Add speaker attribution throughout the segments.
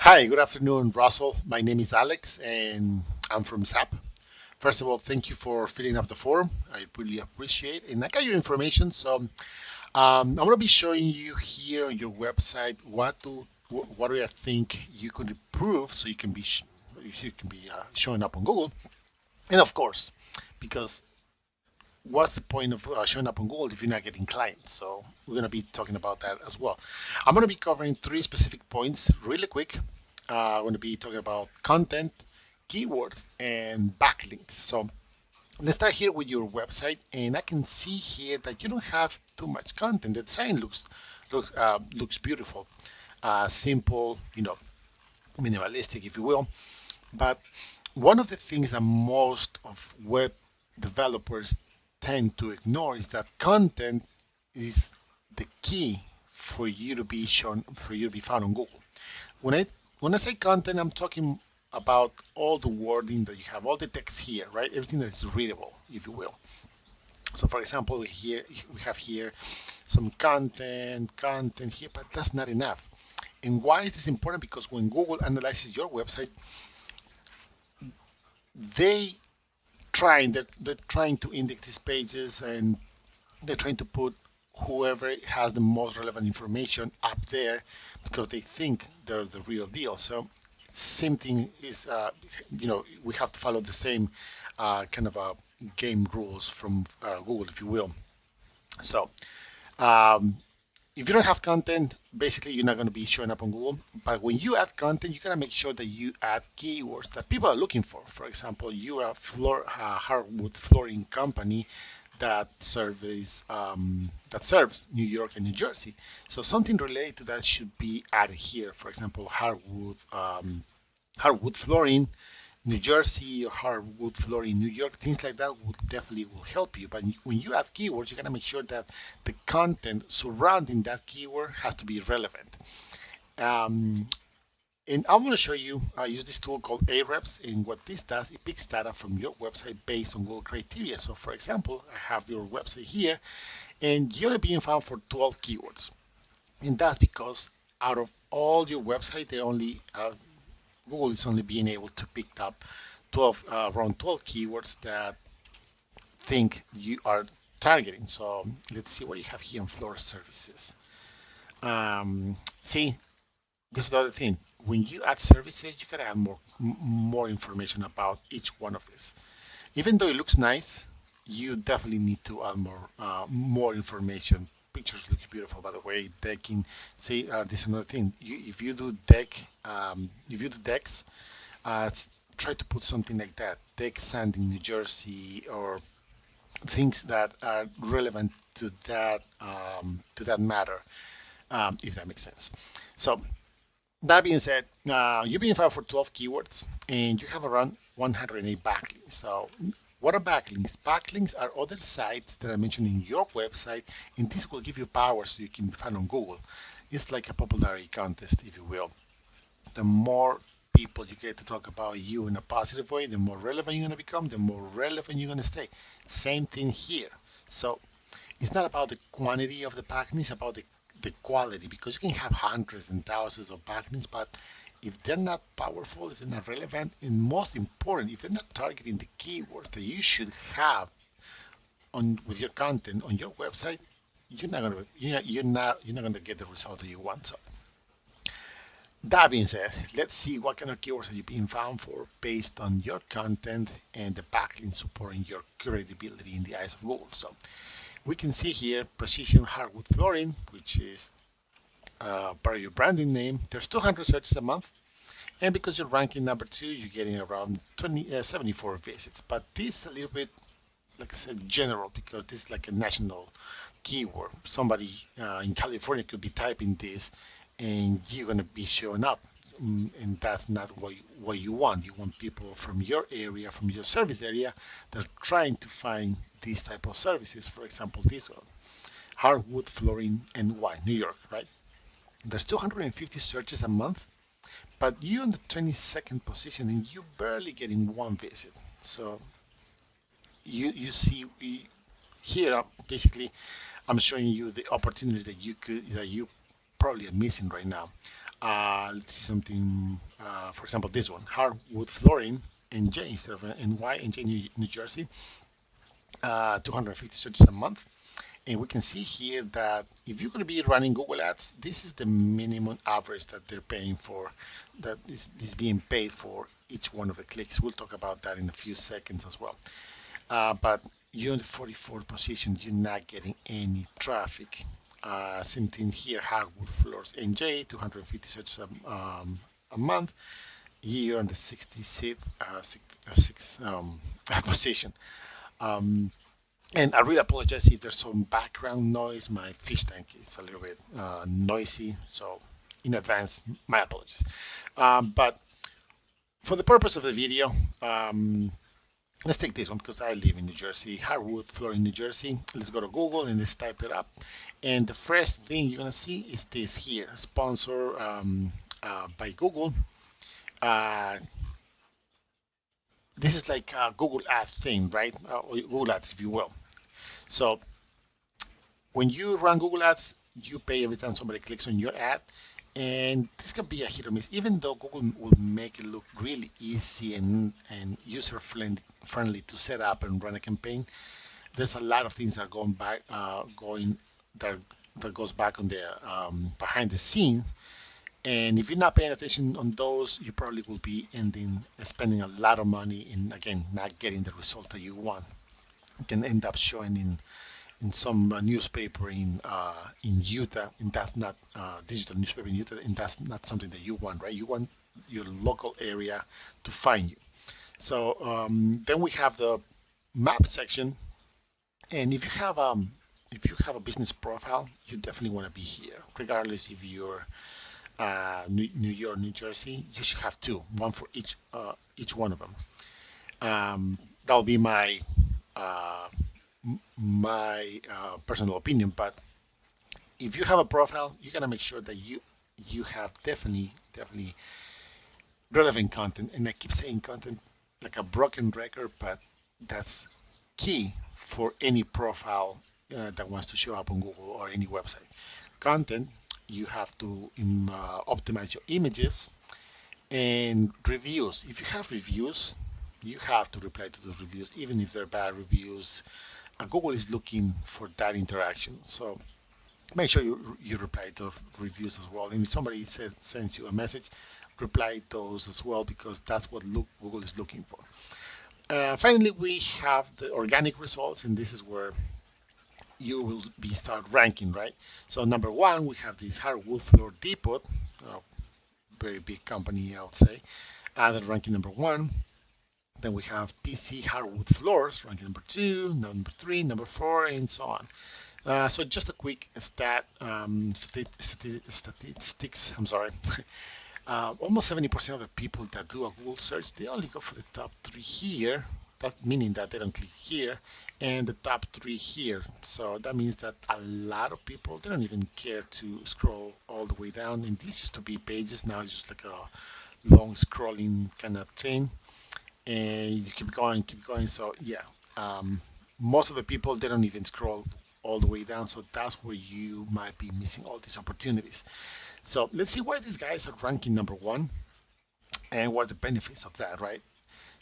Speaker 1: Hi, good afternoon, Russell. My name is Alex, and I'm from SAP. First of all, thank you for filling up the form. I really appreciate it. And I got your information, so I'm going to be showing you here on your website what do I think you could improve so you can be showing up on Google. And of course, because what's the point of showing up on Google if you're not getting clients? So we're going to be talking about that as well. I'm going to be covering three specific points really quick. I'm going to be talking about content, keywords, and backlinks. So let's start here with your website, and I can see here that you don't have too much content. The design looks beautiful, simple, minimalistic, if you will. But one of the things that most of web developers tend to ignore is that content is the key for you to be shown, for you to be found on Google. When I when I say content, I'm talking about all the wording that you have, all the text here, right? Everything that is readable, if you will. So, for example, we have here some content here, but that's not enough. And why is this important? Because when Google analyzes your website, they they're trying to index these pages, and they're trying to put whoever has the most relevant information up there because they think they're the real deal. So same thing is, we have to follow the same kind of game rules from Google, if you will. So um, if you don't have content, basically you're not going to be showing up on Google. But when you add content, you got to make sure that you add keywords that people are looking for. For example, you are a hardwood flooring company that serves New York and New Jersey. So something related to that should be added here. For example, hardwood flooring New Jersey or hardwood flooring New York, things like that would definitely will help you. But when you add keywords, you gotta make sure that the content surrounding that keyword has to be relevant. Um, and I'm going to show you, I use this tool called Ahrefs, and what this does, it picks data from your website based on Google criteria. So for example, I have your website here, and you're being found for 12 keywords. And that's because out of all your website, Google is only being able to pick up around 12 keywords that think you are targeting. So let's see what you have here in floor services. See, this is the other thing. When you add services, you gotta add more information about each one of these. Even though it looks nice, you definitely need to add more information. Pictures look beautiful, by the way. Decking. See, this is another thing. If you do decks, uh, try to put something like that. Deck sand in New Jersey, or things that are relevant to that matter, if that makes sense. So that being said, you've been found for 12 keywords, and you have around 108 backlinks. So what are backlinks? Backlinks are other sites that are mentioned in your website, and this will give you power so you can be found on Google. It's like a popularity contest, if you will. The more people you get to talk about you in a positive way, the more relevant you're going to become, the more relevant you're going to stay. Same thing here. So it's not about the quantity of the backlinks, it's about the quality, because you can have hundreds and thousands of backlinks, but if they're not powerful, if they're not relevant, and most important, if they're not targeting the keywords that you should have on with your content on your website, you're not gonna get the results that you want. So that being said, let's see what kind of keywords are you being found for based on your content and the backlink supporting your credibility in the eyes of Google. So we can see here precision hardwood flooring, which is part of your branding name. There's 200 searches a month, and because you're ranking number 2, you're getting around 74 visits. But this is a little bit, like I said, general, because this is like a national keyword. Somebody in California could be typing this, and you're going to be showing up. And that's not what you want. You want people from your area, from your service area, that are trying to find these type of services. For example, this one, hardwood flooring NY, New York, right? There's 250 searches a month, but you in the 22nd position and you barely getting one visit. So you see here basically I'm showing you the opportunities that you probably are missing right now. Let's see something. For example, this one, Hardwood flooring in J instead of in Y in J, New Jersey, 250 searches a month. And we can see here that if you're going to be running Google Ads, this is the minimum average that they're paying for, that is being paid for each one of the clicks. We'll talk about that in a few seconds as well. But you're in the 44th position, you're not getting any traffic. Same thing here, hardwood floors NJ, 250 searches a month. You're on the 66th position. Um, and I really apologize if there's some background noise. My fish tank is a little bit noisy, so in advance, my apologies. But for the purpose of the video, let's take this one because I live in New Jersey, Hardwood floor in New Jersey. Let's go to Google and let's type it up. And the first thing you're gonna see is this here, sponsor by Google. Uh, this is like a Google ad thing, right? Or Google Ads, if you will. So when you run Google Ads, you pay every time somebody clicks on your ad. And this can be a hit or miss, even though Google will make it look really easy and user friendly to set up and run a campaign. There's a lot of things that are going back, that that goes back on the behind the scenes. And if you're not paying attention on those, you probably will be ending spending a lot of money and again not getting the result that you want. It can end up showing in some newspaper in Utah, and that's not digital newspaper in Utah, and that's not something that you want, right? You want your local area to find you. So then we have the map section, and if you have a business profile, you definitely want to be here, regardless if you're New York, New Jersey. You should have two, one for each one of them. That'll be uh, my personal opinion, but if you have a profile, you gotta make sure that you have definitely relevant content. And I keep saying content like a broken record, but that's key for any profile that wants to show up on Google or any website. Content, you have to optimize your images and reviews. If you have reviews, you have to reply to those reviews, even if they're bad reviews. Google is looking for that interaction. So make sure you reply to reviews as well. And if somebody sends you a message, reply those as well because that's what Google is looking for. Finally, we have the organic results, and this is where you will be start ranking, right? So number one, we have this Hardwood Floor Depot, a very big company, I would say, added ranking number one. Then we have PC Hardwood Floors, ranking number two, number three, number four, and so on. So just a quick statistics. I'm sorry. Almost 70% of the people that do a Google search, they only go for the top three here. That's meaning that they don't click here, and the top three here. So that means that a lot of people, they don't even care to scroll all the way down. And these used to be pages, now it's just like a long scrolling kind of thing. And you keep going, keep going. So yeah, most of the people, they don't even scroll all the way down. So that's where you might be missing all these opportunities. So let's see why these guys are ranking number one and what are the benefits of that, right?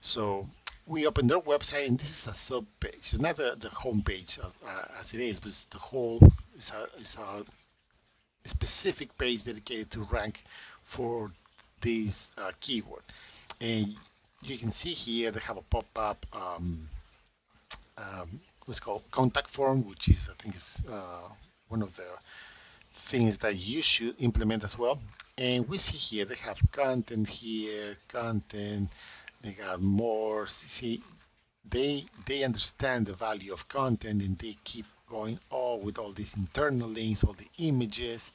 Speaker 1: So we open their website, and this is a sub page. It's not the home page as it is, but it's the whole. It's a specific page dedicated to rank for this keyword. And you can see here they have a pop-up what's called contact form, which is I think is one of the things that you should implement as well. And we see here they have content here, content. They got more. See, they understand the value of content, and they keep going all with all these internal links, all the images.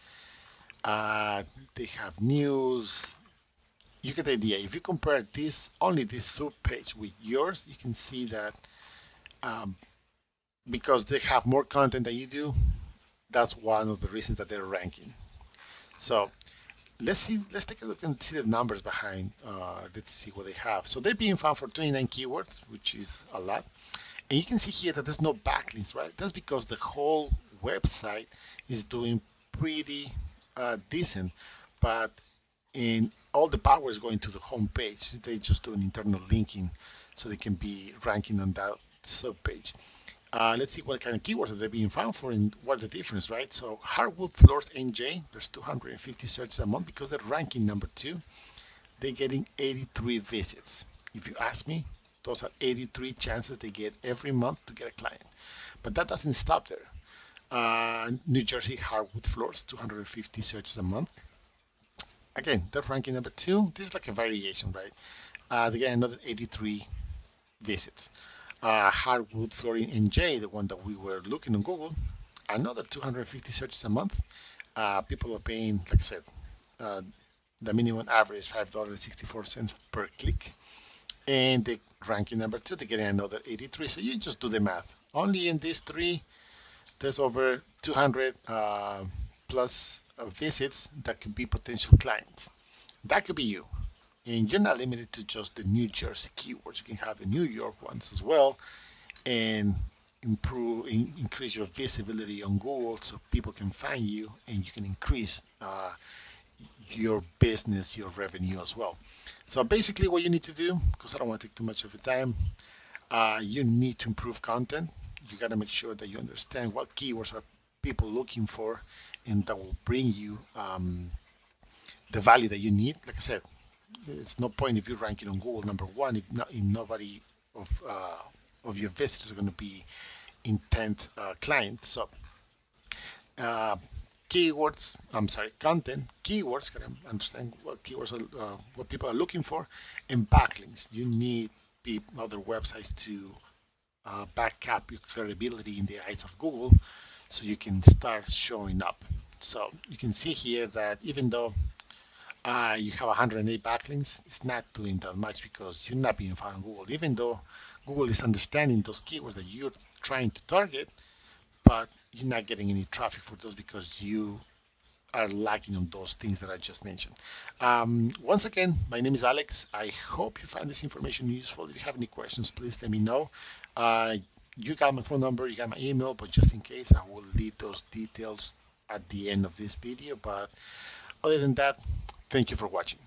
Speaker 1: They have news. You get the idea. If you compare this only this sub page with yours, you can see that um, because they have more content than you do, that's one of the reasons that they're ranking. So Let's take a look and see the numbers behind. Let's see what they have. So they're being found for 29 keywords, which is a lot. And you can see here that there's no backlinks, right? That's because the whole website is doing pretty decent, but in all the power is going to the home page. They just do an internal linking so they can be ranking on that sub page. Let's see what kind of keywords are they being found for and what the difference, right? So hardwood floors NJ, there's 250 searches a month because they're ranking number two. They're getting 83 visits. If you ask me, those are 83 chances they get every month to get a client. But that doesn't stop there. New Jersey hardwood floors, 250 searches a month. Again, they're ranking number two. This is like a variation, right? They get another 83 visits. Hardwood flooring NJ, the one that we were looking on Google, another 250 searches a month. People are paying, like I said, uh, the minimum average is $5.64 per click. And the ranking number two, they're getting another 83. So you just do the math. Only in these three, there's over 200 plus visits that could be potential clients. That could be you. And you're not limited to just the New Jersey keywords. You can have the New York ones as well and increase your visibility on Google so people can find you and you can increase your business, your revenue as well. So basically what you need to do, because I don't want to take too much of your time, you need to improve content. You got to make sure that you understand what keywords are people looking for and that will bring you the value that you need. Like I said, it's no point if you're ranking on Google number one if nobody of your visitors are going to be intent clients. So uh, keywords, I'm sorry, content, keywords, gotta understand what keywords are, what people are looking for, and backlinks. You need other websites to back up your credibility in the eyes of Google so you can start showing up. So you can see here that even though you have 108 backlinks, it's not doing that much because you're not being found on Google, even though Google is understanding those keywords that you're trying to target, but you're not getting any traffic for those because you are lacking on those things that I just mentioned. Once again, my name is Alex. I hope you find this information useful. If you have any questions, please let me know. Uh, you got my phone number, you got my email, but just in case, I will leave those details at the end of this video. But other than that, thank you for watching.